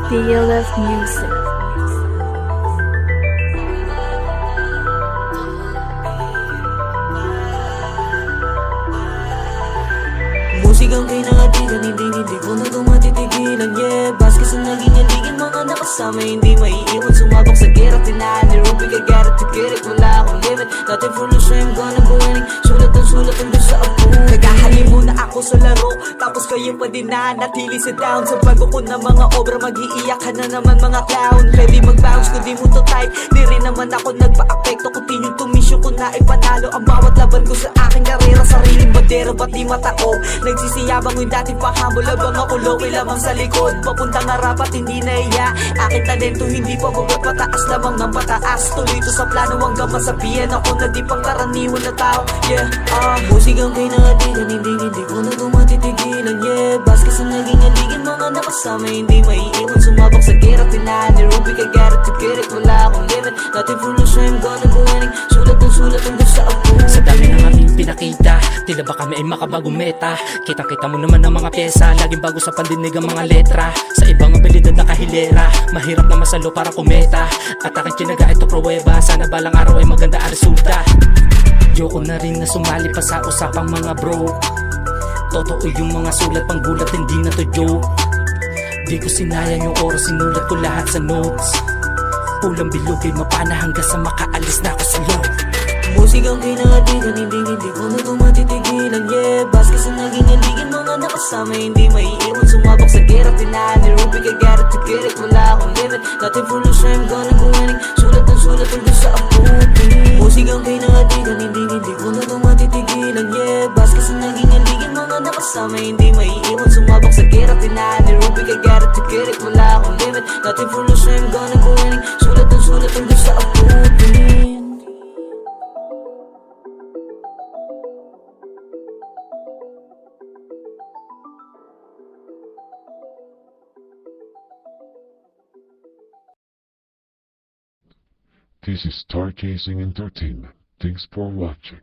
DLF Music. Musigang kinakatigan, hindi ko na ito matitigilan. Yeah, baske sa naging aligin, mga nakasama hindi maiiwan. Sumabak sa gera, tinaan ni Ruby, I got it to get it. Wala akong limit, nothing for no shame, gonna go winning. Sulat ang doon sa apo. Nagahali muna ako sa laro, tapos kayo pa din nanatili sa down. Sa bago ko na mga obra, mag-iiyak ka na naman mga clown. Pwede mag-bounce, kung di mo to type, di rin naman ako nagpa-apekto. Continue to mission ko na ipanalo ang bawat laban ko sa aking karera. Sariling bandera, ba't di mata ko? Nagsisiyabang yung dating pahamol, habang ako low-key lamang sa likod. Papuntang harap at hindi naiya, aking talento hindi pa bubot, pataas lamang ng pataas. Tuloy to sa plano hanggang masabihan ako na di pang karaniwan na tao. Yeah, musigang kinakatigan, hindi ko na ito matitigilan. Yeah, baske sa naging aligin, mga nakasama hindi maiiwan. Sumabak sa gera, tinaan ni Ruby, I got it to get it. Wala akong limit, nothing for no shame, gonna go winning. Sulat ang doon sa apo. Sa dami ng aming pinakita, tila ba kami ay makabagong meta. Kitang-kita mo naman ang mga pyesa, laging bago sa pandinig ang mga letra. Sa ibang abilidad na kahilera, mahirap na masalo para kumeta. At aking tinaga ito pruweba, sana balang araw ay maganda ang resulta. Yoko na rin na sumali pa sa usapang mga bro. Totoo yung mga sulat, pang gulat, hindi na to joke. Di ko sinayang yung oras, sinulat ko lahat sa notes. Pulang bilog ay mapana hanggang sa makaalis na ako sa loob. Musigang kinakatigan, hindi ko na ito matitigilan. Yeah, baske sa naging aligin, mga nakasama hindi maiiwan. Sumabak sa gera, tinaan ni Ruby, I got it to get it. Wala akong limit, nothing for no shame, gonna go winning. Sulat ang doon sa apo. Musigang kinakatigan, hindi ko na ito matitigilan. Yeah, baske sa naging aligin, mga nakasama hindi maiiwan. Sumabak sa gera, tinaan ni Ruby, I got it to get it. Wala akong limit, nothing for no shame, gonna go winning. Sulat ang doon sa apo. This is Stargazing Entertainment. Thanks for watching.